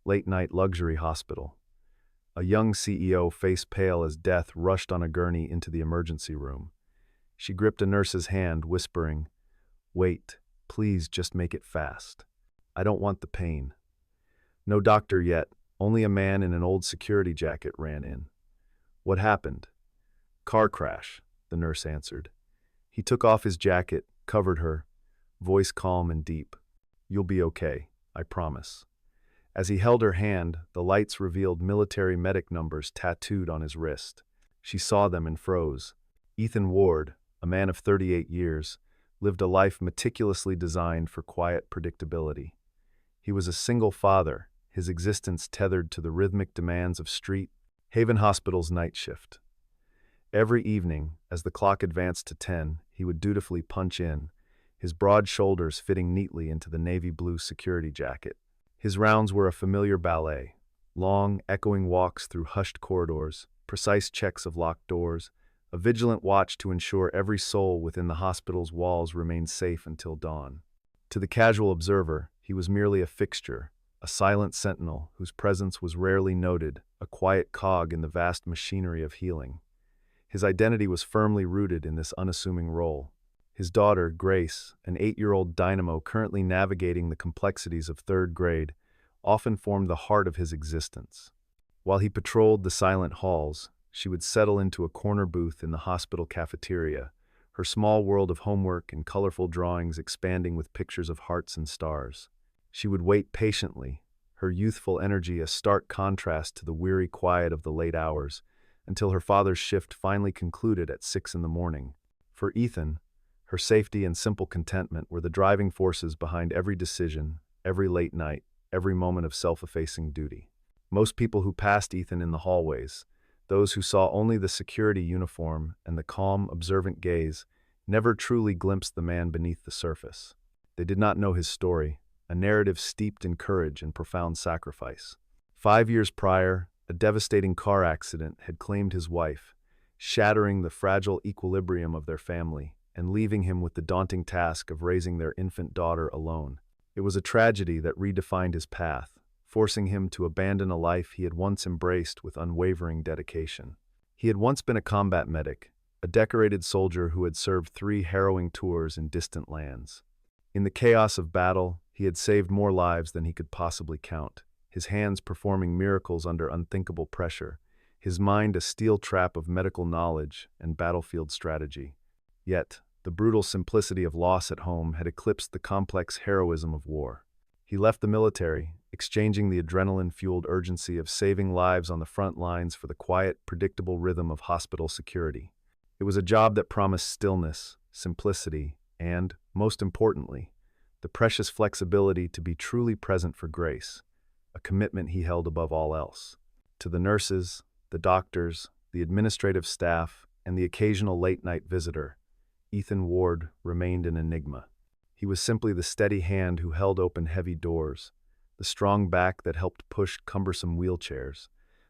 late-night luxury hospital. A young CEO, face pale as death, rushed on a gurney into the emergency room. She gripped a nurse's hand, whispering, "Wait, please just make it fast. I don't want the pain." No doctor yet, only a man in an old security jacket ran in. "What happened?" "Car crash," the nurse answered. He took off his jacket, covered her, voice calm and deep. "You'll be okay, I promise." As he held her hand, the lights revealed military medic numbers tattooed on his wrist. She saw them and froze. Ethan Ward, a man of 38 years, lived a life meticulously designed for quiet predictability. He was a single father, his existence tethered to the rhythmic demands of Street Haven Hospital's night shift. Every evening, as the clock advanced to 10, he would dutifully punch in, his broad shoulders fitting neatly into the navy blue security jacket. His rounds were a familiar ballet, long, echoing walks through hushed corridors, precise checks of locked doors, a vigilant watch to ensure every soul within the hospital's walls remained safe until dawn. To the casual observer, he was merely a fixture, a silent sentinel whose presence was rarely noted, a quiet cog in the vast machinery of healing. His identity was firmly rooted in this unassuming role. His daughter, Grace, an 8-year-old dynamo currently navigating the complexities of third grade, often formed the heart of his existence. While he patrolled the silent halls, she would settle into a corner booth in the hospital cafeteria, her small world of homework and colorful drawings expanding with pictures of hearts and stars. She would wait patiently, her youthful energy a stark contrast to the weary quiet of the late hours, until her father's shift finally concluded at 6 in the morning. For Ethan, her safety and simple contentment were the driving forces behind every decision, every late night, every moment of self-effacing duty. Most people who passed Ethan in the hallways, those who saw only the security uniform and the calm, observant gaze, never truly glimpsed the man beneath the surface. They did not know his story, a narrative steeped in courage and profound sacrifice. 5 years prior, a devastating car accident had claimed his wife, shattering the fragile equilibrium of their family and leaving him with the daunting task of raising their infant daughter alone. It was a tragedy that redefined his path, forcing him to abandon a life he had once embraced with unwavering dedication. He had once been a combat medic, a decorated soldier who had served 3 harrowing tours in distant lands. In the chaos of battle, he had saved more lives than he could possibly count, his hands performing miracles under unthinkable pressure, his mind a steel trap of medical knowledge and battlefield strategy. Yet, the brutal simplicity of loss at home had eclipsed the complex heroism of war. He left the military, exchanging the adrenaline-fueled urgency of saving lives on the front lines for the quiet, predictable rhythm of hospital security. It was a job that promised stillness, simplicity, and, most importantly, the precious flexibility to be truly present for Grace, a commitment he held above all else. To the nurses, the doctors, the administrative staff, and the occasional late-night visitor, Ethan Ward remained an enigma. He was simply the steady hand who held open heavy doors, the strong back that helped push cumbersome wheelchairs,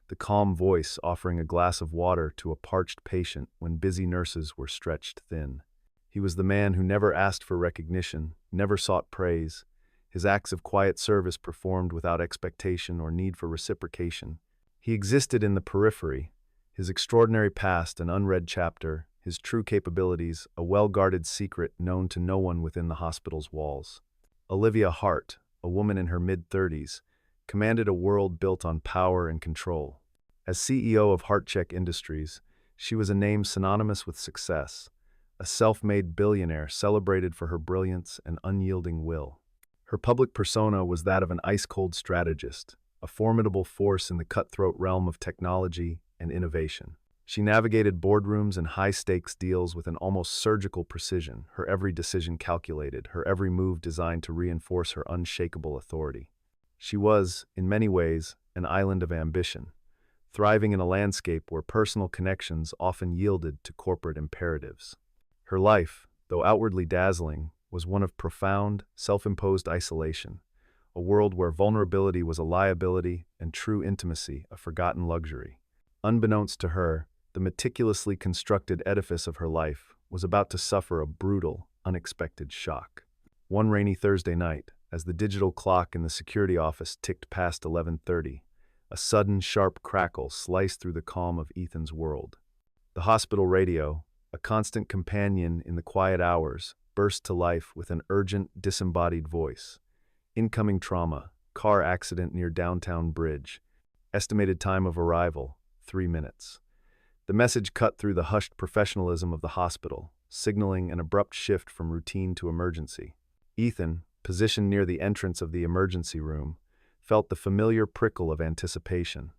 the calm voice offering a glass of water to a parched patient when busy nurses were stretched thin. He was the man who never asked for recognition, never sought praise. His acts of quiet service performed without expectation or need for reciprocation. He existed in the periphery, his extraordinary past an unread chapter, his true capabilities a well-guarded secret known to no one within the hospital's walls. Olivia Hart, a woman in her mid-30s, commanded a world built on power and control. As CEO of HeartCheck Industries, she was a name synonymous with success, a self-made billionaire celebrated for her brilliance and unyielding will. Her public persona was that of an ice-cold strategist, a formidable force in the cutthroat realm of technology and innovation. She navigated boardrooms and high-stakes deals with an almost surgical precision, her every decision calculated, her every move designed to reinforce her unshakable authority. She was, in many ways, an island of ambition, thriving in a landscape where personal connections often yielded to corporate imperatives. Her life, though outwardly dazzling, was one of profound, self-imposed isolation, a world where vulnerability was a liability and true intimacy a forgotten luxury. Unbeknownst to her, the meticulously constructed edifice of her life was about to suffer a brutal, unexpected shock. One rainy Thursday night, as the digital clock in the security office ticked past 11:30. A sudden, sharp crackle sliced through the calm of Ethan's world. The hospital radio, a constant companion in the quiet hours, burst to life with an urgent, disembodied voice. Incoming trauma, car accident near downtown bridge. Estimated time of arrival, 3 minutes. The message cut through the hushed professionalism of the hospital, signaling an abrupt shift from routine to emergency. Ethan, positioned near the entrance of the emergency room, felt the familiar prickle of anticipation,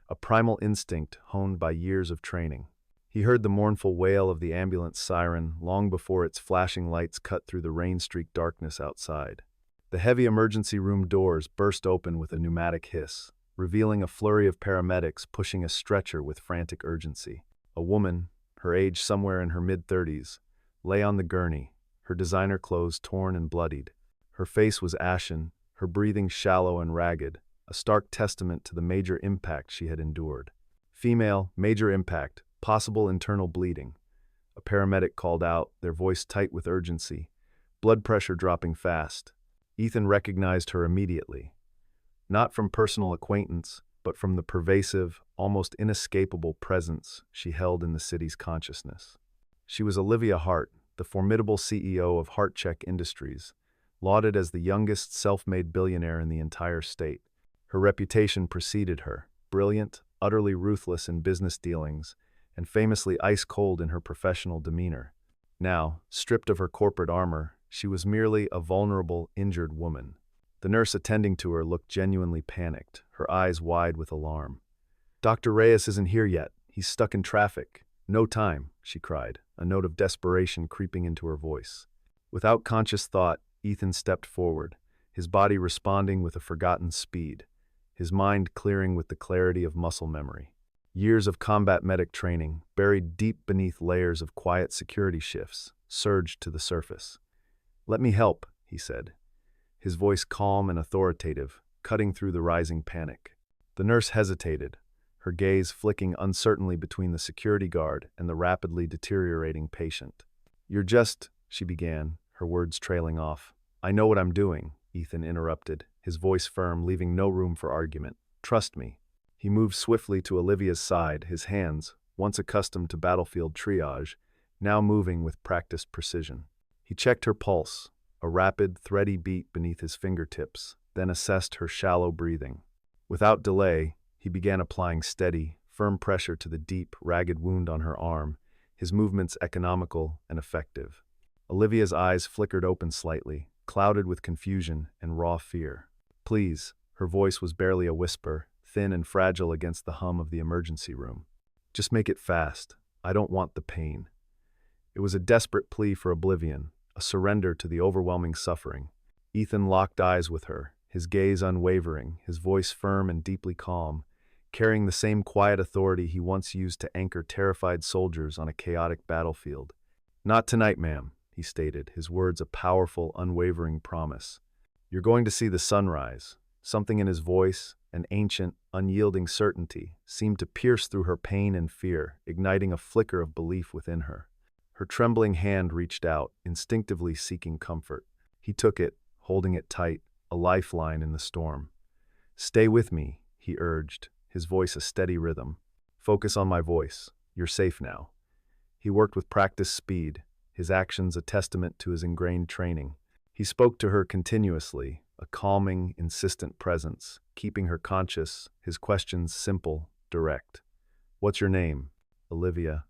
a primal instinct honed by years of training. He heard the mournful wail of the ambulance siren long before its flashing lights cut through the rain-streaked darkness outside. The heavy emergency room doors burst open with a pneumatic hiss, revealing a flurry of paramedics pushing a stretcher with frantic urgency. A woman, her age somewhere in her mid-30s, lay on the gurney, her designer clothes torn and bloodied. Her face was ashen, her breathing shallow and ragged, a stark testament to the major impact she had endured. Female, major impact, possible internal bleeding. A paramedic called out, their voice tight with urgency, blood pressure dropping fast. Ethan recognized her immediately. Not from personal acquaintance, but from the pervasive, almost inescapable presence she held in the city's consciousness. She was Olivia Hart, the formidable CEO of HeartCheck Industries, lauded as the youngest self-made billionaire in the entire state. Her reputation preceded her, brilliant, utterly ruthless in business dealings, and famously ice-cold in her professional demeanor. Now, stripped of her corporate armor, she was merely a vulnerable, injured woman. The nurse attending to her looked genuinely panicked, her eyes wide with alarm. "Dr. Reyes isn't here yet. He's stuck in traffic. No time," she cried, a note of desperation creeping into her voice. Without conscious thought, Ethan stepped forward, his body responding with a forgotten speed, his mind clearing with the clarity of muscle memory. Years of combat medic training, buried deep beneath layers of quiet security shifts, surged to the surface. "Let me help," he said, his voice calm and authoritative, cutting through the rising panic. The nurse hesitated, her gaze flicking uncertainly between the security guard and the rapidly deteriorating patient. She began, her words trailing off. "I know what I'm doing," Ethan interrupted, his voice firm, leaving no room for argument. "Trust me." He moved swiftly to Olivia's side, his hands, once accustomed to battlefield triage, now moving with practiced precision. He checked her pulse, a rapid, thready beat beneath his fingertips, then assessed her shallow breathing. Without delay, he began applying steady, firm pressure to the deep, ragged wound on her arm, his movements economical and effective. Olivia's eyes flickered open slightly, clouded with confusion and raw fear. "Please," her voice was barely a whisper, thin and fragile against the hum of the emergency room. "Just make it fast. I don't want the pain." It was a desperate plea for oblivion, a surrender to the overwhelming suffering. Ethan locked eyes with her, his gaze unwavering, his voice firm and deeply calm, carrying the same quiet authority he once used to anchor terrified soldiers on a chaotic battlefield. "Not tonight, ma'am," he stated, his words a powerful, unwavering promise. "You're going to see the sunrise." Something in his voice, an ancient, unyielding certainty, seemed to pierce through her pain and fear, igniting a flicker of belief within her. Her trembling hand reached out, instinctively seeking comfort. He took it, holding it tight, a lifeline in the storm. "Stay with me," he urged, his voice a steady rhythm. "Focus on my voice. You're safe now." He worked with practiced speed, his actions a testament to his ingrained training. He spoke to her continuously, a calming, insistent presence, keeping her conscious, his questions simple, direct. "What's your name?" "Olivia."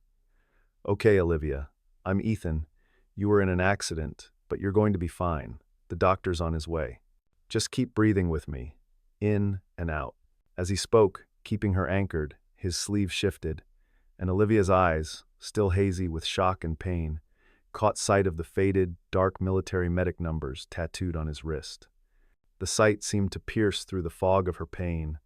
"Okay, Olivia. I'm Ethan. You were in an accident, but you're going to be fine. The doctor's on his way. Just keep breathing with me, in and out." As he spoke, keeping her anchored, his sleeve shifted, and Olivia's eyes, still hazy with shock and pain, caught sight of the faded, dark military medic numbers tattooed on his wrist. The sight seemed to pierce through the fog of her pain,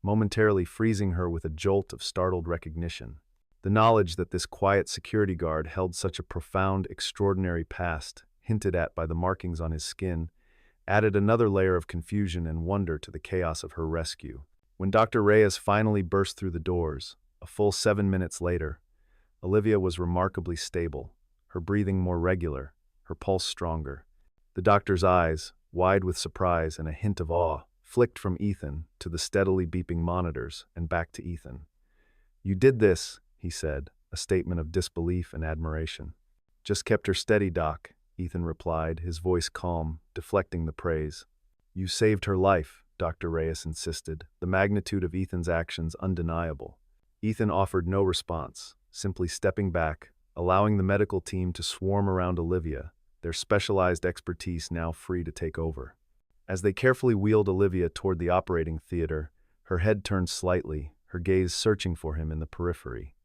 momentarily freezing her with a jolt of startled recognition. The knowledge that this quiet security guard held such a profound, extraordinary past, hinted at by the markings on his skin, added another layer of confusion and wonder to the chaos of her rescue. When Dr. Reyes finally burst through the doors, a full 7 minutes later, Olivia was remarkably stable, her breathing more regular, her pulse stronger. The doctor's eyes, wide with surprise and a hint of awe, flicked from Ethan to the steadily beeping monitors and back to Ethan. "You did this," he said, a statement of disbelief and admiration. "Just kept her steady, Doc," Ethan replied, his voice calm, deflecting the praise. "You saved her life," Dr. Reyes insisted, the magnitude of Ethan's actions undeniable. Ethan offered no response, simply stepping back, allowing the medical team to swarm around Olivia, their specialized expertise now free to take over. As they carefully wheeled Olivia toward the operating theater, her head turned slightly, her gaze searching for him in the periphery.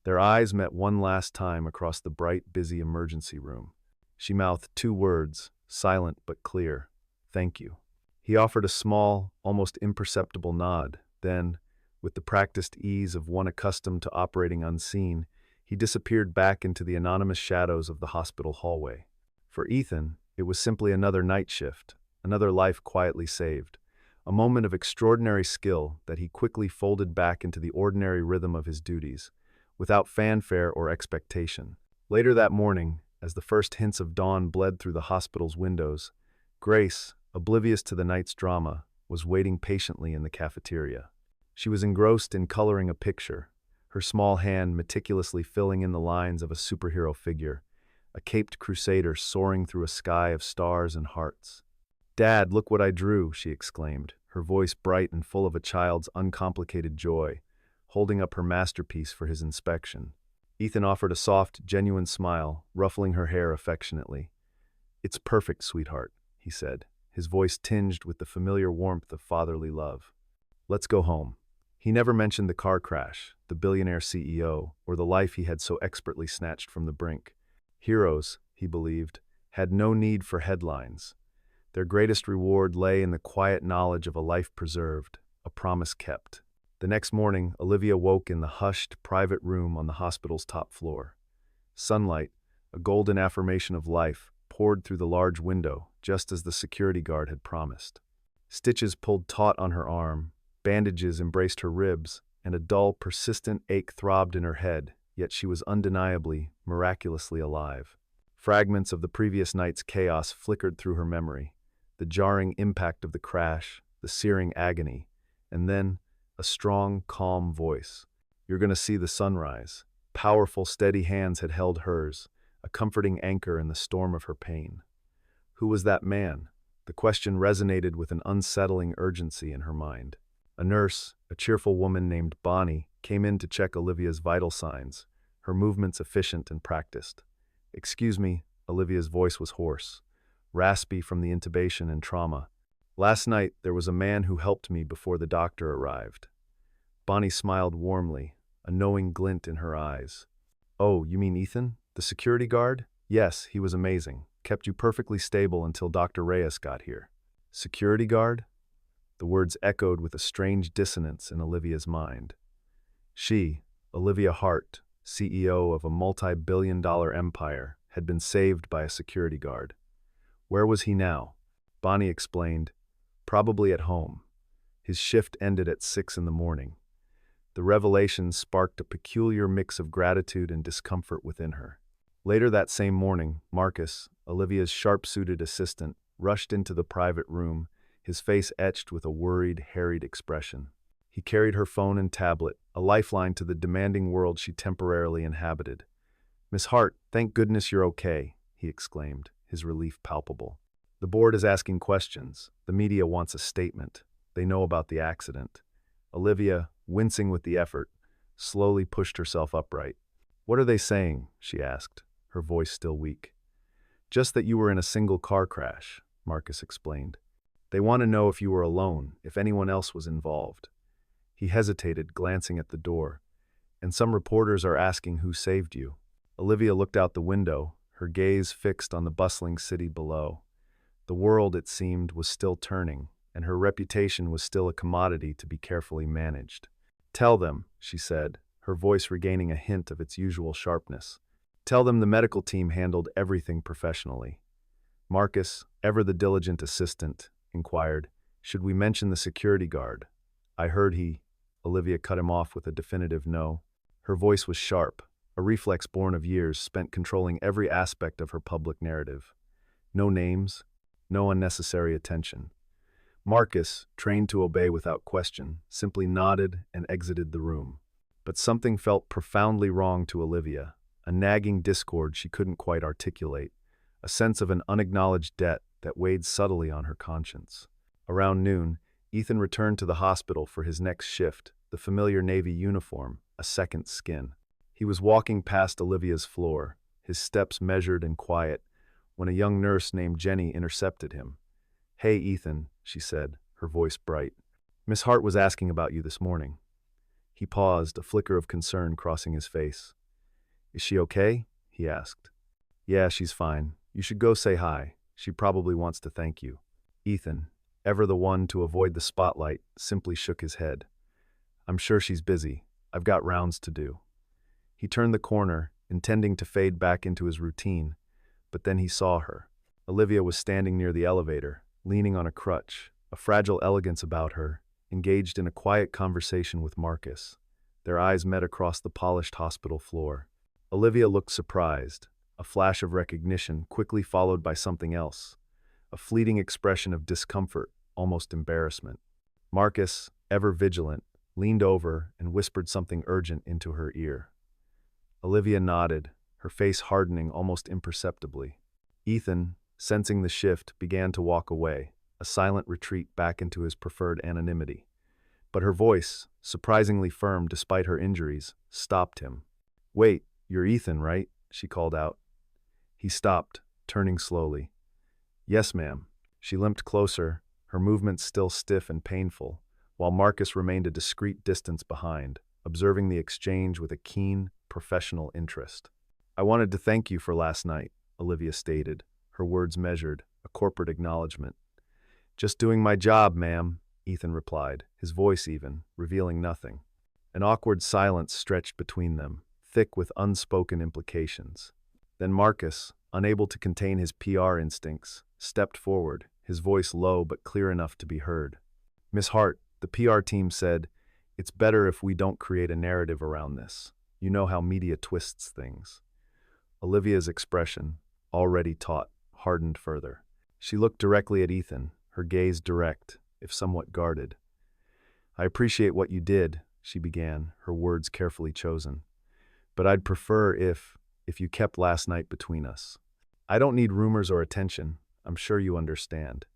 Their eyes met one last time across the bright, busy emergency room. She mouthed two words, silent but clear: "Thank you." He offered a small, almost imperceptible nod. Then, with the practiced ease of one accustomed to operating unseen, he disappeared back into the anonymous shadows of the hospital hallway. For Ethan, it was simply another night shift, another life quietly saved, a moment of extraordinary skill that he quickly folded back into the ordinary rhythm of his duties, without fanfare or expectation. Later that morning, as the first hints of dawn bled through the hospital's windows, Grace, oblivious to the night's drama, was waiting patiently in the cafeteria. She was engrossed in coloring a picture, her small hand meticulously filling in the lines of a superhero figure, a caped crusader soaring through a sky of stars and hearts. "Dad, look what I drew," she exclaimed, her voice bright and full of a child's uncomplicated joy, holding up her masterpiece for his inspection. Ethan offered a soft, genuine smile, ruffling her hair affectionately. "It's perfect, sweetheart," he said, his voice tinged with the familiar warmth of fatherly love. "Let's go home." He never mentioned the car crash, the billionaire CEO, or the life he had so expertly snatched from the brink. Heroes, he believed, had no need for headlines. Their greatest reward lay in the quiet knowledge of a life preserved, a promise kept. The next morning, Olivia woke in the hushed, private room on the hospital's top floor. Sunlight, a golden affirmation of life, poured through the large window, just as the security guard had promised. Stitches pulled taut on her arm, bandages embraced her ribs, and a dull, persistent ache throbbed in her head, yet she was undeniably, miraculously alive. Fragments of the previous night's chaos flickered through her memory, the jarring impact of the crash, the searing agony, and then a strong, calm voice. "You're going to see the sunrise." Powerful, steady hands had held hers, a comforting anchor in the storm of her pain. Who was that man? The question resonated with an unsettling urgency in her mind. A nurse, a cheerful woman named Bonnie, came in to check Olivia's vital signs, her movements efficient and practiced. "Excuse me," Olivia's voice was hoarse, raspy from the intubation and trauma. "Last night, there was a man who helped me before the doctor arrived." Bonnie smiled warmly, a knowing glint in her eyes. "Oh, you mean Ethan, the security guard? Yes, he was amazing. Kept you perfectly stable until Dr. Reyes got here." "Security guard?" The words echoed with a strange dissonance in Olivia's mind. She, Olivia Hart, CEO of a multi-billion-dollar empire, had been saved by a security guard. Where was he now? Bonnie explained, "Probably at home. His shift ended at 6 in the morning." The revelation sparked a peculiar mix of gratitude and discomfort within her. Later that same morning, Marcus, Olivia's sharp-suited assistant, rushed into the private room, his face etched with a worried, harried expression. He carried her phone and tablet, a lifeline to the demanding world she temporarily inhabited. "Miss Hart, thank goodness you're okay," he exclaimed, his relief palpable. "The board is asking questions. The media wants a statement. They know about the accident." Olivia, wincing with the effort, slowly pushed herself upright. "What are they saying?" she asked, her voice still weak. "Just that you were in a single car crash," Marcus explained. "They want to know if you were alone, if anyone else was involved." He hesitated, glancing at the door. "And some reporters are asking who saved you." Olivia looked out the window, her gaze fixed on the bustling city below. The world, it seemed, was still turning, and her reputation was still a commodity to be carefully managed. "Tell them," she said, her voice regaining a hint of its usual sharpness. "Tell them the medical team handled everything professionally." Marcus, ever the diligent assistant, inquired, "Should we mention the security guard?" "I heard he—" Olivia cut him off with a definitive no. Her voice was sharp, a reflex born of years spent controlling every aspect of her public narrative. "No names, no unnecessary attention. Marcus, trained to obey without question, simply nodded and exited the room. But something felt profoundly wrong to Olivia, a nagging discord she couldn't quite articulate, a sense of an unacknowledged debt that weighed subtly on her conscience. Around noon, Ethan returned to the hospital for his next shift, the familiar Navy uniform, a second skin. He was walking past Olivia's floor, his steps measured and quiet, when a young nurse named Jenny intercepted him. "Hey, Ethan," she said, her voice bright. "Miss Hart was asking about you this morning." He paused, a flicker of concern crossing his face. "Is she okay?" he asked. "Yeah, she's fine. You should go say hi. She probably wants to thank you." Ethan, ever the one to avoid the spotlight, simply shook his head. "I'm sure she's busy. I've got rounds to do." He turned the corner, intending to fade back into his routine, but then he saw her. Olivia was standing near the elevator, leaning on a crutch, a fragile elegance about her, engaged in a quiet conversation with Marcus. Their eyes met across the polished hospital floor. Olivia looked surprised, a flash of recognition quickly followed by something else, a fleeting expression of discomfort, almost embarrassment. Marcus, ever vigilant, leaned over and whispered something urgent into her ear. Olivia nodded, her face hardening almost imperceptibly. Ethan, sensing the shift, began to walk away, a silent retreat back into his preferred anonymity. But her voice, surprisingly firm despite her injuries, stopped him. "Wait, you're Ethan, right?" she called out. He stopped, turning slowly. "Yes, ma'am." She limped closer, her movements still stiff and painful, while Marcus remained a discreet distance behind, observing the exchange with a keen, professional interest. "I wanted to thank you for last night," Olivia stated, her words measured, a corporate acknowledgement. "Just doing my job, ma'am," Ethan replied, his voice even, revealing nothing. An awkward silence stretched between them, thick with unspoken implications. Then Marcus, unable to contain his PR instincts, stepped forward, his voice low but clear enough to be heard. "Miss Hart, the PR team said, it's better if we don't create a narrative around this. You know how media twists things." Olivia's expression, already taut, hardened further. She looked directly at Ethan, her gaze direct, if somewhat guarded. "I appreciate what you did," she began, her words carefully chosen. "But I'd prefer if you kept last night between us. I don't need rumors or attention. I'm sure you understand."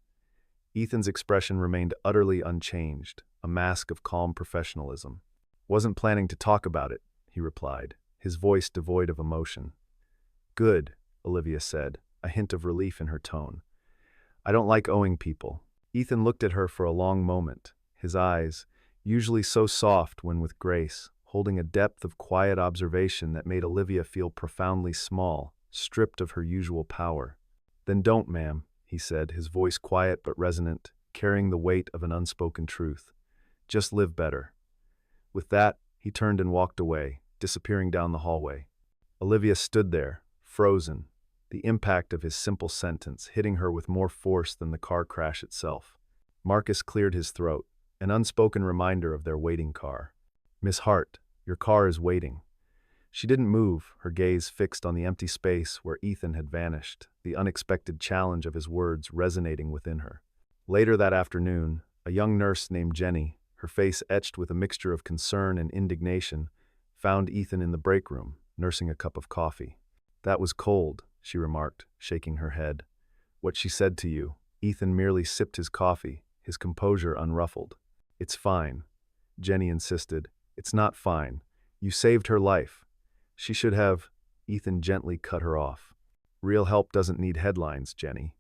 Ethan's expression remained utterly unchanged, a mask of calm professionalism. "Wasn't planning to talk about it," he replied, his voice devoid of emotion. "Good," Olivia said, a hint of relief in her tone. "I don't like owing people." Ethan looked at her for a long moment, his eyes, usually so soft when with grace, holding a depth of quiet observation that made Olivia feel profoundly small, stripped of her usual power. "Then don't, ma'am," he said, his voice quiet but resonant, carrying the weight of an unspoken truth. "Just live better." With that, he turned and walked away, disappearing down the hallway. Olivia stood there, frozen, the impact of his simple sentence hitting her with more force than the car crash itself. Marcus cleared his throat, an unspoken reminder of their waiting car. "Miss Hart, your car is waiting." She didn't move, her gaze fixed on the empty space where Ethan had vanished, the unexpected challenge of his words resonating within her. Later that afternoon, a young nurse named Jenny, her face etched with a mixture of concern and indignation, found Ethan in the break room, nursing a cup of coffee. "That was cold," she remarked, shaking her head. "What she said to you." Ethan merely sipped his coffee, his composure unruffled. "It's fine," Jenny insisted. "It's not fine. You saved her life. She should have—" Ethan gently cut her off. "Real help doesn't need headlines, Jenny."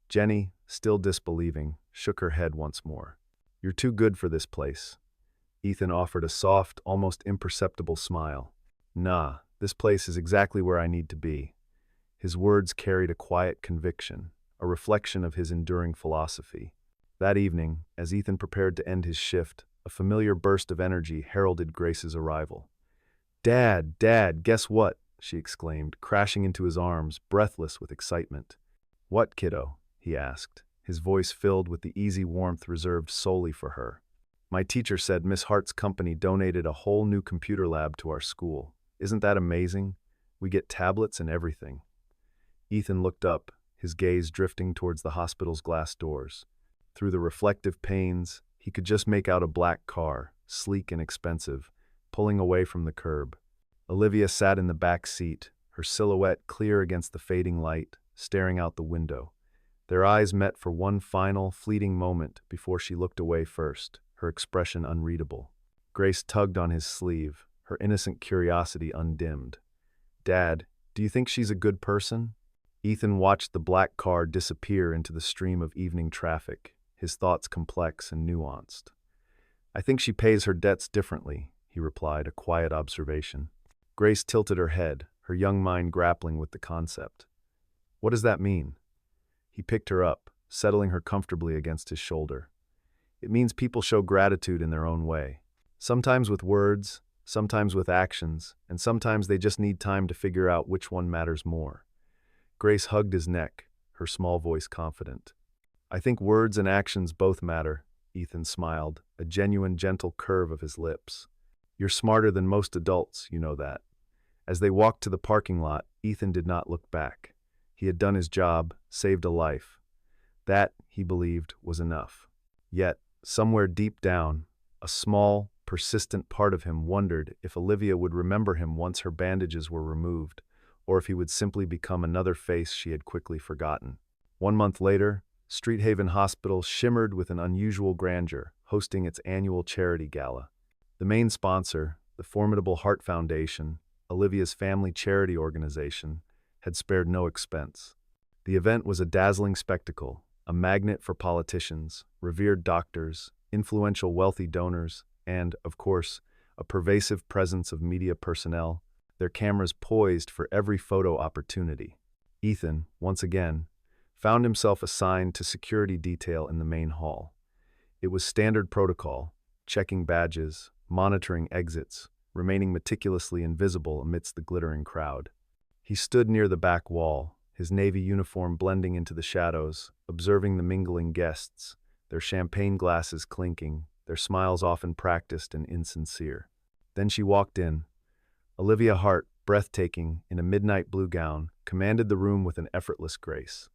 Jenny, still disbelieving, shook her head once more. "You're too good for this place." Ethan offered a soft, almost imperceptible smile. "Nah, this place is exactly where I need to be." His words carried a quiet conviction, a reflection of his enduring philosophy. That evening, as Ethan prepared to end his shift, a familiar burst of energy heralded Grace's arrival. Dad, guess what?" she exclaimed, crashing into his arms, breathless with excitement. "What, kiddo?" he asked, his voice filled with the easy warmth reserved solely for her. "My teacher said Miss Hart's company donated a whole new computer lab to our school. Isn't that amazing? We get tablets and everything." Ethan looked up, his gaze drifting towards the hospital's glass doors. Through the reflective panes, he could just make out a black car, sleek and expensive, pulling away from the curb. Olivia sat in the back seat, her silhouette clear against the fading light, staring out the window. Their eyes met for one final, fleeting moment before she looked away first, her expression unreadable. Grace tugged on his sleeve, her innocent curiosity undimmed. "Dad, do you think she's a good person?" Ethan watched the black car disappear into the stream of evening traffic, his thoughts complex and nuanced. "I think she pays her debts differently," he replied, a quiet observation. Grace tilted her head, her young mind grappling with the concept. "What does that mean?" He picked her up, settling her comfortably against his shoulder. "It means people show gratitude in their own way. Sometimes with words, sometimes with actions, and sometimes they just need time to figure out which one matters more." Grace hugged his neck, her small voice confident. "I think words and actions both matter," Ethan smiled, a genuine gentle curve of his lips. "You're smarter than most adults, you know that." As they walked to the parking lot, Ethan did not look back. He had done his job, saved a life. That, he believed, was enough. Yet, somewhere deep down, a small, persistent part of him wondered if Olivia would remember him once her bandages were removed, or if he would simply become another face she had quickly forgotten. 1 month later, Street Haven Hospital shimmered with an unusual grandeur, hosting its annual charity gala. The main sponsor, the formidable Hart Foundation, Olivia's family charity organization, had spared no expense. The event was a dazzling spectacle, a magnet for politicians, revered doctors, influential wealthy donors, and, of course, a pervasive presence of media personnel, their cameras poised for every photo opportunity. Ethan, once again, found himself assigned to security detail in the main hall. It was standard protocol, checking badges, monitoring exits, remaining meticulously invisible amidst the glittering crowd. He stood near the back wall, his navy uniform blending into the shadows, observing the mingling guests, their champagne glasses clinking, their smiles often practiced and insincere. Then she walked in. Olivia Hart, breathtaking, in a midnight blue gown, commanded the room with an effortless grace.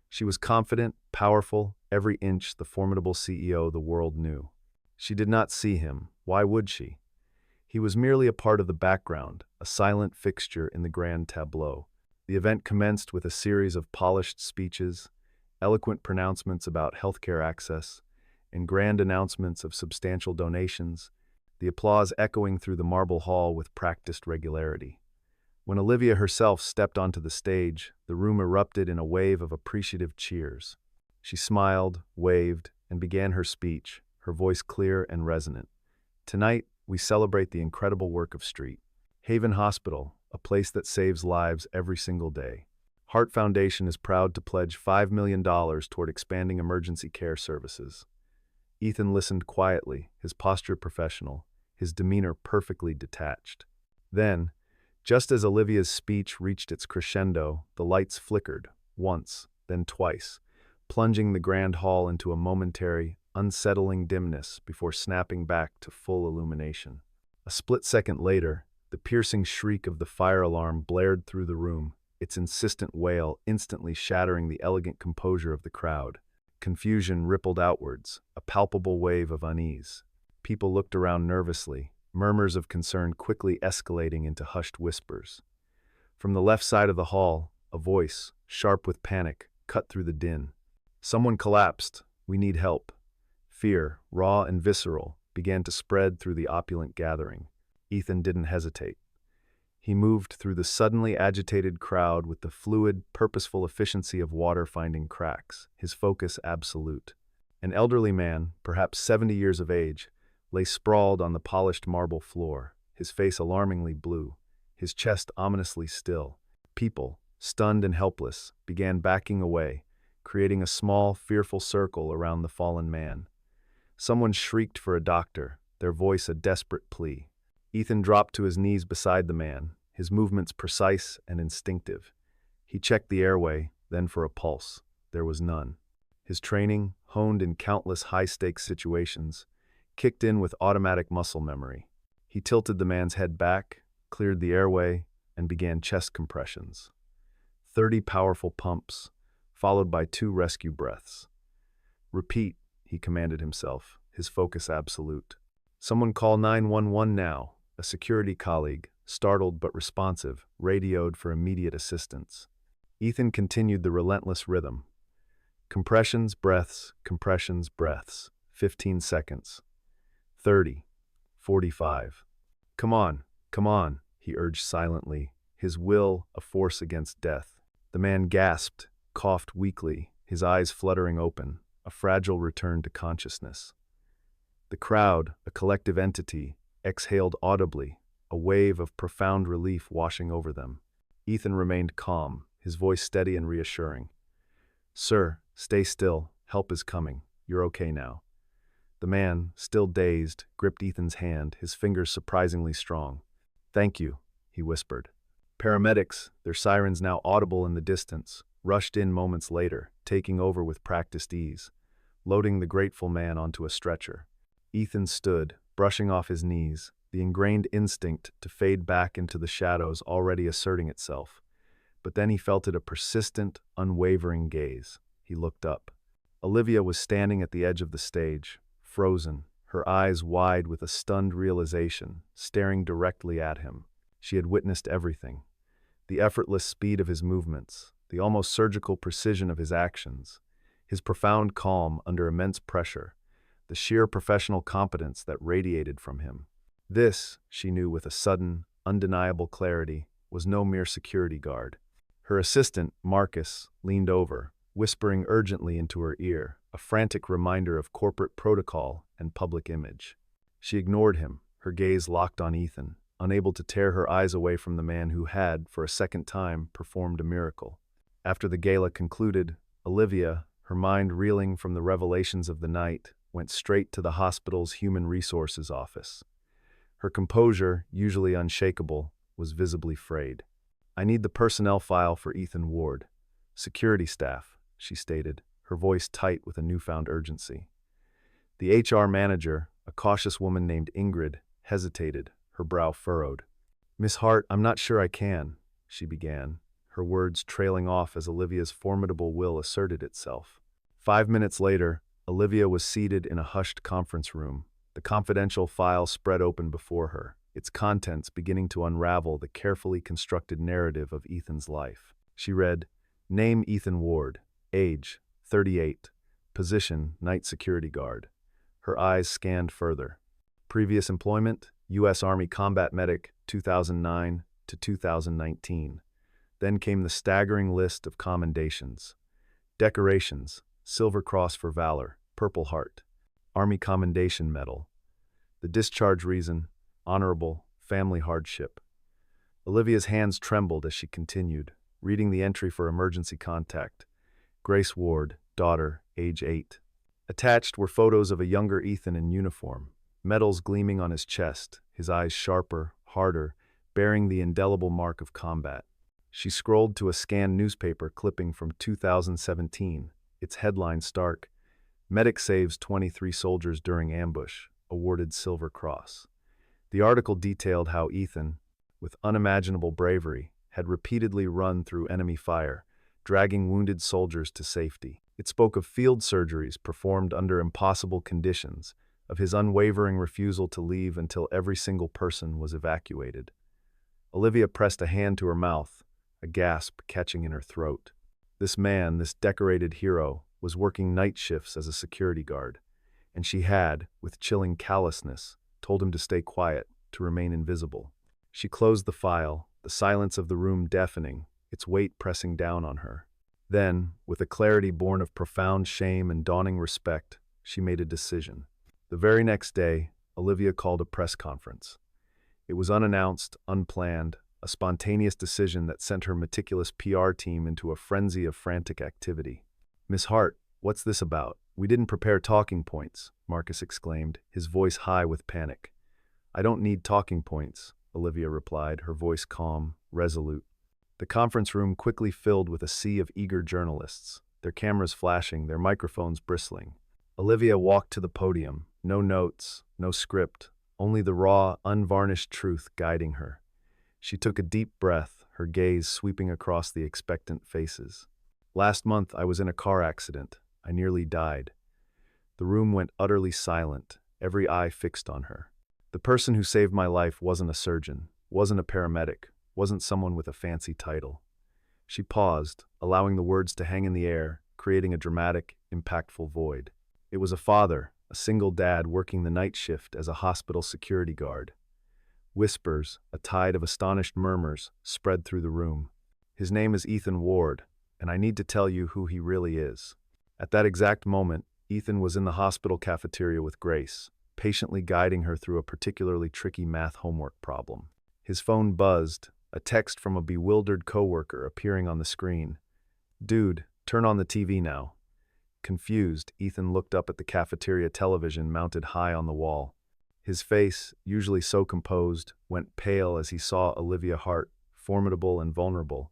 She was confident, powerful, every inch the formidable CEO the world knew. She did not see him. Why would she? He was merely a part of the background, a silent fixture in the grand tableau. The event commenced with a series of polished speeches, eloquent pronouncements about healthcare access, and grand announcements of substantial donations, the applause echoing through the marble hall with practiced regularity. When Olivia herself stepped onto the stage, the room erupted in a wave of appreciative cheers. She smiled, waved, and began her speech, her voice clear and resonant. "Tonight, we celebrate the incredible work of Street Haven Hospital, a place that saves lives every single day. Hart Foundation is proud to pledge $5 million toward expanding emergency care services." Ethan listened quietly, his posture professional, his demeanor perfectly detached. Then, just as Olivia's speech reached its crescendo, the lights flickered, once, then twice, plunging the grand hall into a momentary, unsettling dimness before snapping back to full illumination. A split second later, the piercing shriek of the fire alarm blared through the room, its insistent wail instantly shattering the elegant composure of the crowd. Confusion rippled outwards, a palpable wave of unease. People looked around nervously, murmurs of concern quickly escalating into hushed whispers. From the left side of the hall, a voice, sharp with panic, cut through the din. "Someone collapsed. We need help." Fear, raw and visceral, began to spread through the opulent gathering. Ethan didn't hesitate. He moved through the suddenly agitated crowd with the fluid, purposeful efficiency of water finding cracks, his focus absolute. An elderly man, perhaps 70 years of age, lay sprawled on the polished marble floor, his face alarmingly blue, his chest ominously still. People, stunned and helpless, began backing away, creating a small, fearful circle around the fallen man. Someone shrieked for a doctor, their voice a desperate plea. Ethan dropped to his knees beside the man, his movements precise and instinctive. He checked the airway, then for a pulse. There was none. His training, honed in countless high-stakes situations, kicked in with automatic muscle memory. He tilted the man's head back, cleared the airway, and began chest compressions. 30 powerful pumps, followed by 2 rescue breaths. "Repeat," he commanded himself, his focus absolute. "Someone call 911 now." A security colleague, startled but responsive, radioed for immediate assistance. Ethan continued the relentless rhythm. Compressions, breaths, compressions, breaths. 15 seconds. 30. 45. Come on, he urged silently, his will a force against death. The man gasped, coughed weakly, his eyes fluttering open, a fragile return to consciousness. The crowd, a collective entity, exhaled audibly, a wave of profound relief washing over them. Ethan remained calm, his voice steady and reassuring. "Sir, stay still. Help is coming. You're okay now." The man, still dazed, gripped Ethan's hand, his fingers surprisingly strong. "Thank you," he whispered. Paramedics, their sirens now audible in the distance, rushed in moments later, taking over with practiced ease, loading the grateful man onto a stretcher. Ethan stood, brushing off his knees, the ingrained instinct to fade back into the shadows already asserting itself. But then he felt it a persistent, unwavering gaze. He looked up. Olivia was standing at the edge of the stage, frozen, her eyes wide with a stunned realization, staring directly at him. She had witnessed everything. The effortless speed of his movements, the almost surgical precision of his actions, his profound calm under immense pressure, the sheer professional competence that radiated from him. This, she knew with a sudden, undeniable clarity, was no mere security guard. Her assistant, Marcus, leaned over, whispering urgently into her ear, a frantic reminder of corporate protocol and public image. She ignored him, her gaze locked on Ethan, unable to tear her eyes away from the man who had, for a second time, performed a miracle. After the gala concluded, Olivia, her mind reeling from the revelations of the night, went straight to the hospital's human resources office. Her composure, usually unshakable, was visibly frayed. "I need the personnel file for Ethan Ward. Security staff," she stated, her voice tight with a newfound urgency. The HR manager, a cautious woman named Ingrid, hesitated, her brow furrowed. "Miss Hart, I'm not sure I can," she began, her words trailing off as Olivia's formidable will asserted itself. 5 minutes later, Olivia was seated in a hushed conference room, the confidential file spread open before her, its contents beginning to unravel the carefully constructed narrative of Ethan's life. She read, "Name Ethan Ward, age 38, position night security guard." Her eyes scanned further. Previous employment, U.S. Army combat medic, 2009 to 2019. Then came the staggering list of commendations. Decorations, Silver Cross for Valor, Purple Heart, Army Commendation Medal. The discharge reason, honorable, family hardship. Olivia's hands trembled as she continued, reading the entry for emergency contact. Grace Ward, daughter, age 8. Attached were photos of a younger Ethan in uniform, medals gleaming on his chest, his eyes sharper, harder, bearing the indelible mark of combat. She scrolled to a scanned newspaper clipping from 2017, its headline stark, "Medic saves 23 soldiers during ambush, awarded Silver Cross." The article detailed how Ethan, with unimaginable bravery, had repeatedly run through enemy fire, dragging wounded soldiers to safety. It spoke of field surgeries performed under impossible conditions, of his unwavering refusal to leave until every single person was evacuated. Olivia pressed a hand to her mouth, a gasp catching in her throat. This man, this decorated hero, was working night shifts as a security guard, and she had, with chilling callousness, told him to stay quiet, to remain invisible. She closed the file, the silence of the room deafening, its weight pressing down on her. Then, with a clarity born of profound shame and dawning respect, she made a decision. The very next day, Olivia called a press conference. It was unannounced, unplanned, a spontaneous decision that sent her meticulous PR team into a frenzy of frantic activity. "Miss Hart, what's this about? We didn't prepare talking points," Marcus exclaimed, his voice high with panic. "I don't need talking points," Olivia replied, her voice calm, resolute. The conference room quickly filled with a sea of eager journalists, their cameras flashing, their microphones bristling. Olivia walked to the podium, no notes, no script, only the raw, unvarnished truth guiding her. She took a deep breath, her gaze sweeping across the expectant faces. Last month, I was in a car accident. I nearly died. The room went utterly silent, every eye fixed on her. The person who saved my life wasn't a surgeon, wasn't a paramedic, wasn't someone with a fancy title. She paused, allowing the words to hang in the air, creating a dramatic, impactful void. It was a father, a single dad working the night shift as a hospital security guard. Whispers, a tide of astonished murmurs, spread through the room. His name is Ethan Ward, and I need to tell you who he really is. At that exact moment, Ethan was in the hospital cafeteria with Grace, patiently guiding her through a particularly tricky math homework problem. His phone buzzed, a text from a bewildered coworker appearing on the screen. "Dude, turn on the TV now." Confused, Ethan looked up at the cafeteria television mounted high on the wall. His face, usually so composed, went pale as he saw Olivia Hart, formidable and vulnerable,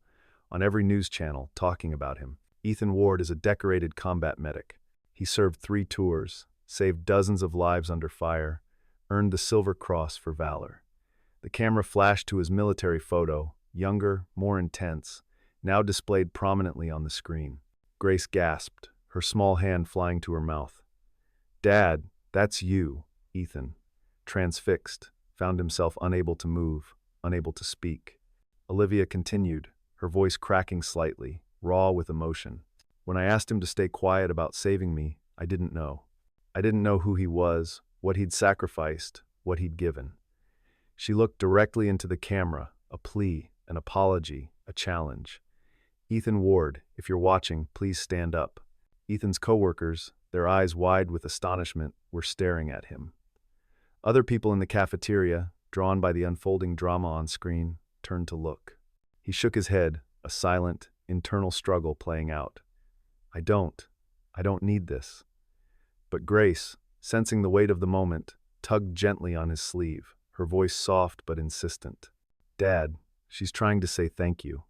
on every news channel talking about him. Ethan Ward is a decorated combat medic. He served 3 tours, saved dozens of lives under fire, earned the Silver Cross for valor. The camera flashed to his military photo, younger, more intense, now displayed prominently on the screen. Grace gasped, her small hand flying to her mouth. "Dad, that's you," Ethan, transfixed, found himself unable to move, unable to speak. Olivia continued, her voice cracking slightly, raw with emotion. "When I asked him to stay quiet about saving me, I didn't know. I didn't know who he was, what he'd sacrificed, what he'd given." She looked directly into the camera, a plea, an apology, a challenge. "Ethan Ward, if you're watching, please stand up." Ethan's coworkers, their eyes wide with astonishment, were staring at him. Other people in the cafeteria, drawn by the unfolding drama on screen, turned to look. He shook his head, a silent, internal struggle playing out. I don't need this." But Grace, sensing the weight of the moment, tugged gently on his sleeve, her voice soft but insistent. "Dad, she's trying to say thank you."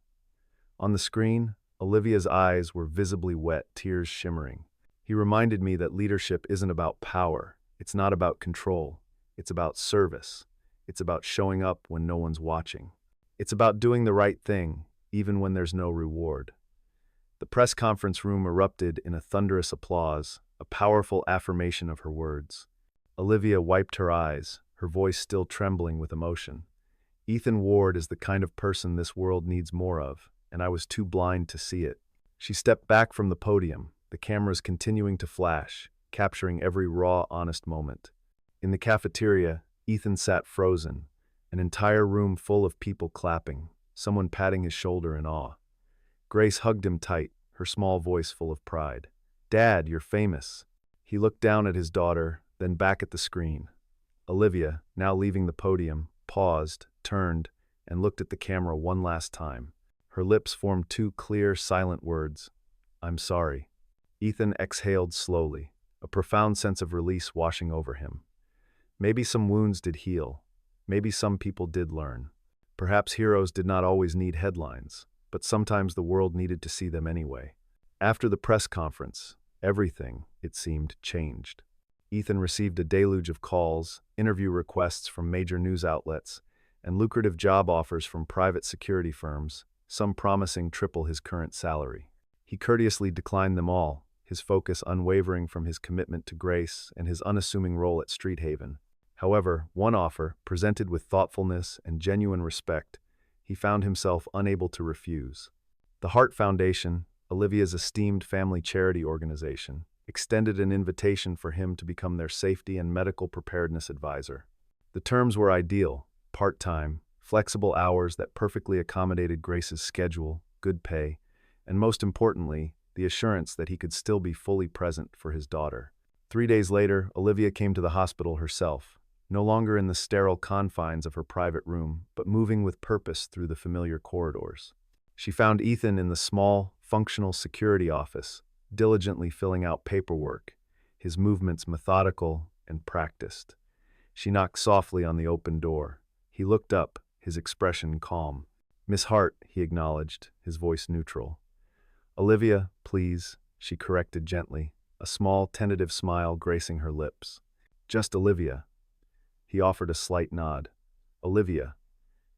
On the screen, Olivia's eyes were visibly wet, tears shimmering. "He reminded me that leadership isn't about power. It's not about control. It's about service. It's about showing up when no one's watching. It's about doing the right thing, even when there's no reward." The press conference room erupted in a thunderous applause, a powerful affirmation of her words. Olivia wiped her eyes, her voice still trembling with emotion. "Ethan Ward is the kind of person this world needs more of, and I was too blind to see it." She stepped back from the podium, the cameras continuing to flash, capturing every raw, honest moment. In the cafeteria, Ethan sat frozen, an entire room full of people clapping, someone patting his shoulder in awe. Grace hugged him tight, her small voice full of pride. "Dad, you're famous." He looked down at his daughter, then back at the screen. Olivia, now leaving the podium, paused, turned, and looked at the camera one last time. Her lips formed 2 clear, silent words. "I'm sorry." Ethan exhaled slowly, a profound sense of release washing over him. Maybe some wounds did heal. Maybe some people did learn. Perhaps heroes did not always need headlines, but sometimes the world needed to see them anyway. After the press conference, everything, it seemed, changed. Ethan received a deluge of calls, interview requests from major news outlets, and lucrative job offers from private security firms, some promising triple his current salary. He courteously declined them all, his focus unwavering from his commitment to Grace and his unassuming role at Street Haven. However, one offer, presented with thoughtfulness and genuine respect, he found himself unable to refuse. The Hart Foundation, Olivia's esteemed family charity organization, extended an invitation for him to become their safety and medical preparedness advisor. The terms were ideal: part-time, flexible hours that perfectly accommodated Grace's schedule, good pay, and most importantly, the assurance that he could still be fully present for his daughter. 3 days later, Olivia came to the hospital herself, no longer in the sterile confines of her private room, but moving with purpose through the familiar corridors. She found Ethan in the small, functional security office, diligently filling out paperwork, his movements methodical and practiced. She knocked softly on the open door. He looked up, his expression calm. "Miss Hart," he acknowledged, his voice neutral. "Olivia, please," she corrected gently, a small, tentative smile gracing her lips. "Just Olivia." He offered a slight nod. "Olivia."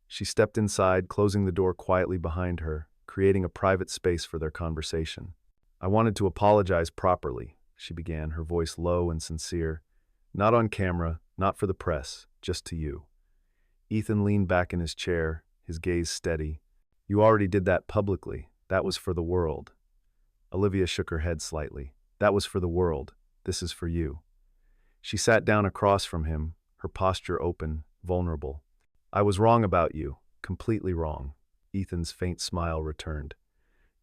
She stepped inside, closing the door quietly behind her, creating a private space for their conversation. "I wanted to apologize properly," she began, her voice low and sincere. "Not on camera, not for the press, just to you." Ethan leaned back in his chair, his gaze steady. "You already did that publicly. That was for the world." Olivia shook her head slightly. "That was for the world. This is for you." She sat down across from him, her posture open, vulnerable. "I was wrong about you, completely wrong." Ethan's faint smile returned.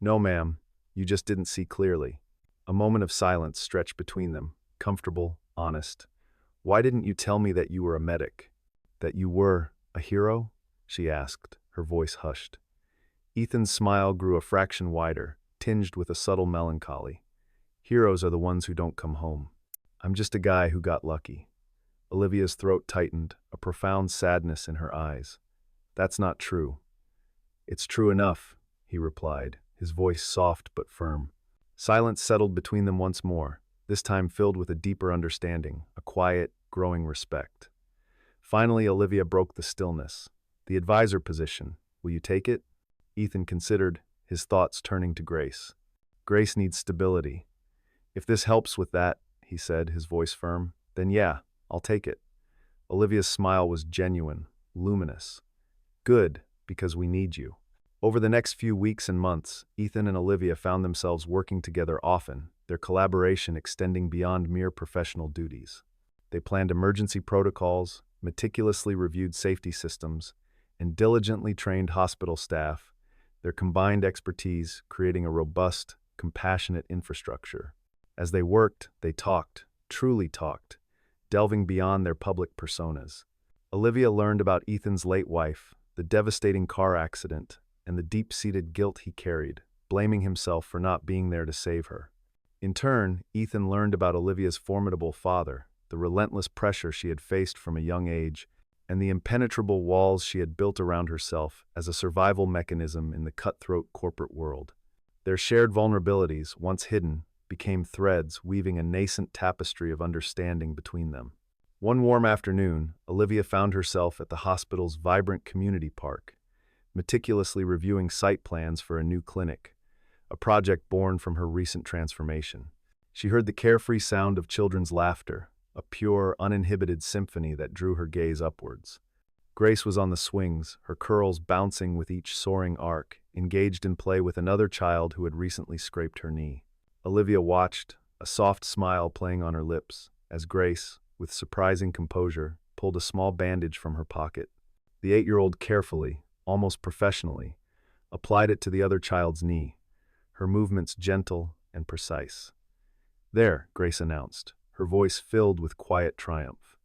"No, ma'am, you just didn't see clearly." A moment of silence stretched between them, comfortable, honest. "Why didn't you tell me that you were a medic? That you were a hero?" she asked, her voice hushed. Ethan's smile grew a fraction wider, tinged with a subtle melancholy. "Heroes are the ones who don't come home. I'm just a guy who got lucky." Olivia's throat tightened, a profound sadness in her eyes. "That's not true." "It's true enough," he replied, his voice soft but firm. Silence settled between them once more, this time filled with a deeper understanding, a quiet, growing respect. Finally, Olivia broke the stillness. "The advisor position. Will you take it?" Ethan considered, his thoughts turning to Grace. "Grace needs stability. If this helps with that," he said, his voice firm, "then yeah, I'll take it." Olivia's smile was genuine, luminous. "Good, because we need you." Over the next few weeks and months, Ethan and Olivia found themselves working together often, their collaboration extending beyond mere professional duties. They planned emergency protocols, meticulously reviewed safety systems, and diligently trained hospital staff, their combined expertise creating a robust, compassionate infrastructure. As they worked, they talked, truly talked, delving beyond their public personas. Olivia learned about Ethan's late wife, the devastating car accident, and the deep-seated guilt he carried, blaming himself for not being there to save her. In turn, Ethan learned about Olivia's formidable father, the relentless pressure she had faced from a young age, and the impenetrable walls she had built around herself as a survival mechanism in the cutthroat corporate world. Their shared vulnerabilities, once hidden, became threads weaving a nascent tapestry of understanding between them. One warm afternoon, Olivia found herself at the hospital's vibrant community park, meticulously reviewing site plans for a new clinic, a project born from her recent transformation. She heard the carefree sound of children's laughter, a pure, uninhibited symphony that drew her gaze upwards. Grace was on the swings, her curls bouncing with each soaring arc, engaged in play with another child who had recently scraped her knee. Olivia watched, a soft smile playing on her lips, as Grace, with surprising composure, pulled a small bandage from her pocket. The 8-year-old carefully, almost professionally, applied it to the other child's knee, her movements gentle and precise. "There," Grace announced, her voice filled with quiet triumph.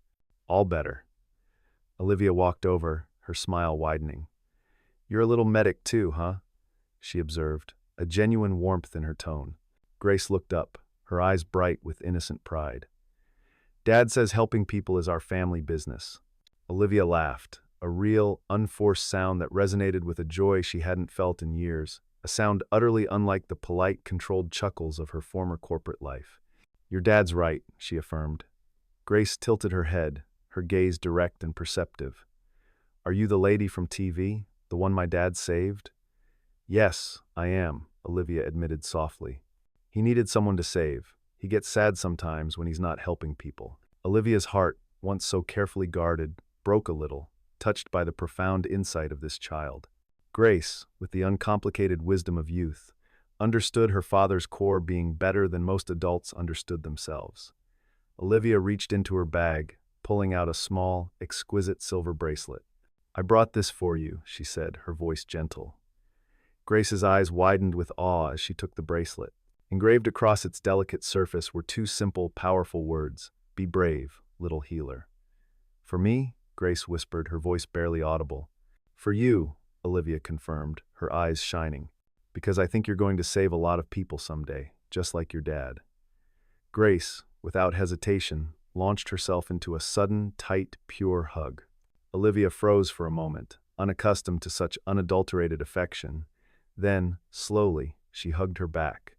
"All better." Olivia walked over, her smile widening. "You're a little medic too, huh?" she observed, a genuine warmth in her tone. Grace looked up, her eyes bright with innocent pride. "Dad says helping people is our family business." Olivia laughed, a real, unforced sound that resonated with a joy she hadn't felt in years, a sound utterly unlike the polite, controlled chuckles of her former corporate life. "Your dad's right," she affirmed. Grace tilted her head, her gaze direct and perceptive. "Are you the lady from TV, the one my dad saved?" "Yes, I am," Olivia admitted softly. "He needed someone to save. He gets sad sometimes when he's not helping people." Olivia's heart, once so carefully guarded, broke a little, touched by the profound insight of this child. Grace, with the uncomplicated wisdom of youth, understood her father's core being better than most adults understood themselves. Olivia reached into her bag, pulling out a small, exquisite silver bracelet. "I brought this for you," she said, her voice gentle. Grace's eyes widened with awe as she took the bracelet. Engraved across its delicate surface were two simple, powerful words: "Be brave, little healer." "For me?" Grace whispered, her voice barely audible. "For you," Olivia confirmed, her eyes shining. "Because I think you're going to save a lot of people someday, just like your dad." Grace, without hesitation, launched herself into a sudden, tight, pure hug. Olivia froze for a moment, unaccustomed to such unadulterated affection. Then, slowly, she hugged her back,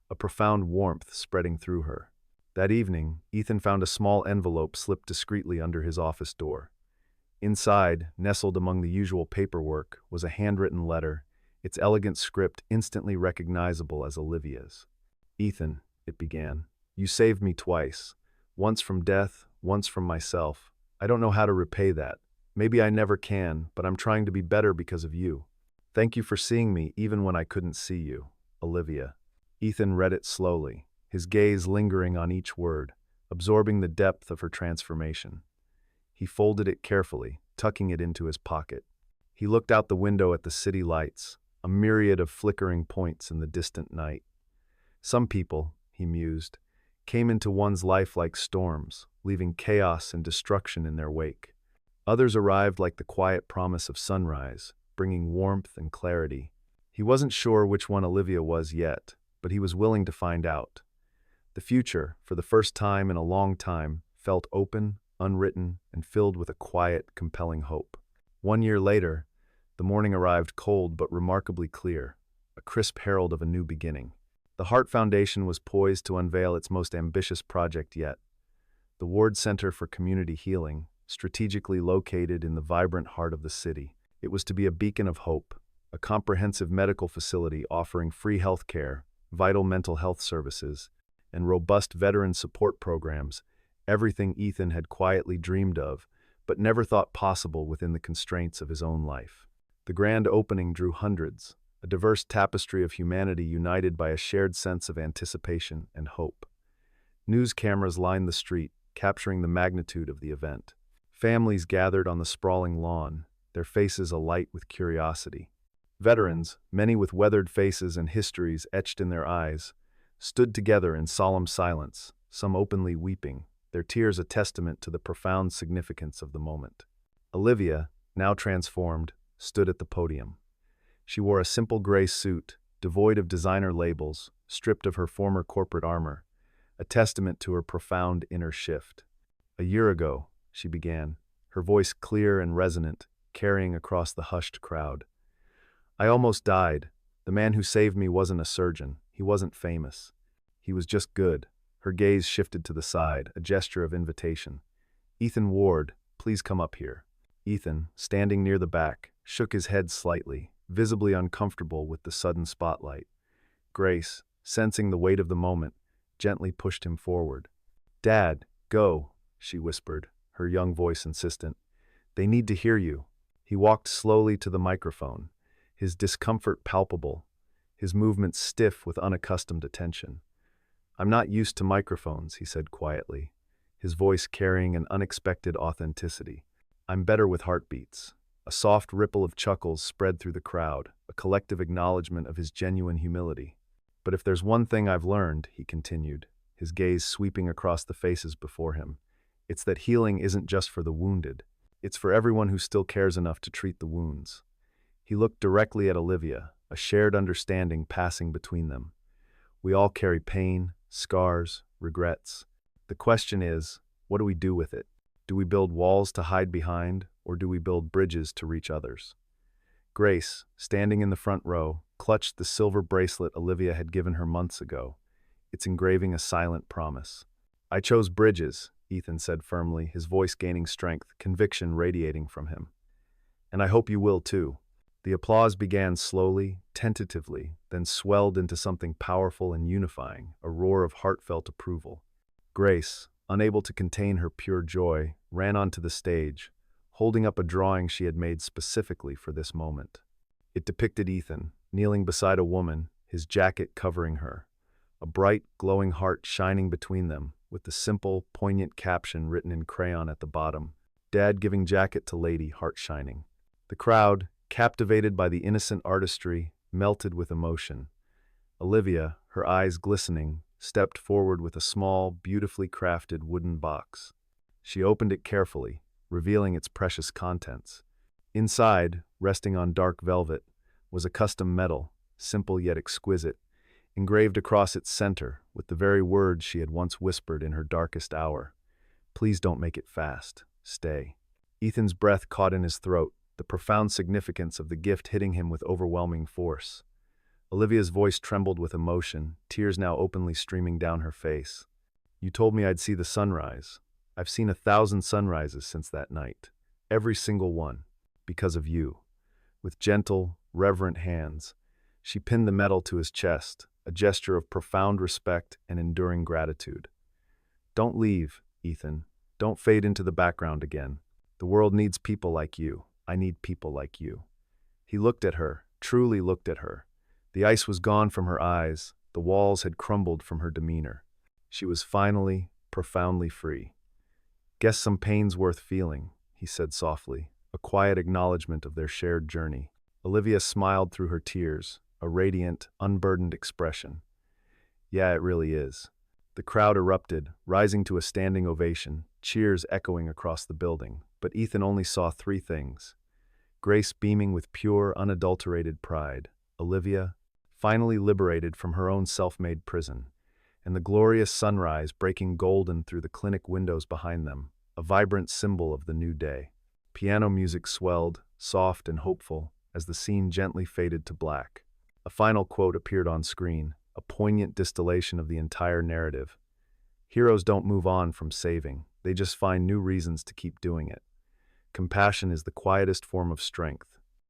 a profound warmth spreading through her. That evening, Ethan found a small envelope slipped discreetly under his office door. Inside, nestled among the usual paperwork, was a handwritten letter, its elegant script instantly recognizable as Olivia's. "Ethan," it began, "you saved me twice. Once from death, once from myself. I don't know how to repay that. Maybe I never can, but I'm trying to be better because of you. Thank you for seeing me even when I couldn't see you. Olivia." Ethan read it slowly, his gaze lingering on each word, absorbing the depth of her transformation. He folded it carefully, tucking it into his pocket. He looked out the window at the city lights, a myriad of flickering points in the distant night. Some people, he mused, came into one's life like storms, leaving chaos and destruction in their wake. Others arrived like the quiet promise of sunrise, bringing warmth and clarity. He wasn't sure which one Olivia was yet, but he was willing to find out. The future, for the first time in a long time, felt open, unwritten, and filled with a quiet, compelling hope. 1 year later, the morning arrived cold but remarkably clear, a crisp herald of a new beginning. The Hart Foundation was poised to unveil its most ambitious project yet. The Ward Center for Community Healing, strategically located in the vibrant heart of the city. It was to be a beacon of hope, a comprehensive medical facility offering free health care, vital mental health services, and robust veteran support programs, everything Ethan had quietly dreamed of, but never thought possible within the constraints of his own life. The grand opening drew hundreds, a diverse tapestry of humanity united by a shared sense of anticipation and hope. News cameras lined the street, capturing the magnitude of the event. Families gathered on the sprawling lawn, their faces alight with curiosity. Veterans, many with weathered faces and histories etched in their eyes, stood together in solemn silence, some openly weeping, their tears a testament to the profound significance of the moment. Olivia, now transformed, stood at the podium. She wore a simple gray suit, devoid of designer labels, stripped of her former corporate armor, a testament to her profound inner shift. "A year ago," she began, her voice clear and resonant, carrying across the hushed crowd. "I almost died. The man who saved me wasn't a surgeon. He wasn't famous. He was just good." Her gaze shifted to the side, a gesture of invitation. "Ethan Ward, please come up here." Ethan, standing near the back, shook his head slightly, visibly uncomfortable with the sudden spotlight. Grace, sensing the weight of the moment, gently pushed him forward. "Dad, go," she whispered, her young voice insistent. "They need to hear you." He walked slowly to the microphone, his discomfort palpable, his movements stiff with unaccustomed attention. "I'm not used to microphones," he said quietly, his voice carrying an unexpected authenticity. "I'm better with heartbeats." A soft ripple of chuckles spread through the crowd, a collective acknowledgement of his genuine humility. "But if there's one thing I've learned," he continued, his gaze sweeping across the faces before him, "it's that healing isn't just for the wounded. It's for everyone who still cares enough to treat the wounds." He looked directly at Olivia, a shared understanding passing between them. "We all carry pain, scars, regrets. The question is, what do we do with it? Do we build walls to hide behind, or do we build bridges to reach others?" Grace, standing in the front row, clutched the silver bracelet Olivia had given her months ago, its engraving a silent promise. "I chose bridges," Ethan said firmly, his voice gaining strength, conviction radiating from him. "And I hope you will too." The applause began slowly, tentatively, then swelled into something powerful and unifying, a roar of heartfelt approval. Grace, unable to contain her pure joy, ran onto the stage, holding up a drawing she had made specifically for this moment. It depicted Ethan, kneeling beside a woman, his jacket covering her, a bright, glowing heart shining between them, with the simple, poignant caption written in crayon at the bottom, "Dad giving jacket to lady, heart shining." The crowd, captivated by the innocent artistry, melted with emotion. Olivia, her eyes glistening, stepped forward with a small, beautifully crafted wooden box. She opened it carefully, revealing its precious contents. Inside, resting on dark velvet, was a custom medal, simple yet exquisite, engraved across its center with the very words she had once whispered in her darkest hour. "Please don't make it fast. Stay." Ethan's breath caught in his throat, the profound significance of the gift hitting him with overwhelming force. Olivia's voice trembled with emotion, tears now openly streaming down her face. "You told me I'd see the sunrise. I've seen 1,000 sunrises since that night. Every single one. Because of you." With gentle, reverent hands. She pinned the medal to his chest, a gesture of profound respect and enduring gratitude. Don't leave, Ethan. Don't fade into the background again. The world needs people like you. I need people like you. He looked at her, truly looked at her. The ice was gone from her eyes. The walls had crumbled from her demeanor. She was finally, profoundly free. Guess some pain's worth feeling, he said softly, a quiet acknowledgement of their shared journey. Olivia smiled through her tears, a radiant, unburdened expression. Yeah, it really is. The crowd erupted, rising to a standing ovation, cheers echoing across the building. But Ethan only saw three things. Grace beaming with pure, unadulterated pride. Olivia, finally liberated from her own self-made prison. And the glorious sunrise breaking golden through the clinic windows behind them, a vibrant symbol of the new day. Piano music swelled, soft and hopeful, as the scene gently faded to black. A final quote appeared on screen, a poignant distillation of the entire narrative. Heroes don't move on from saving, they just find new reasons to keep doing it. Compassion is the quietest form of strength,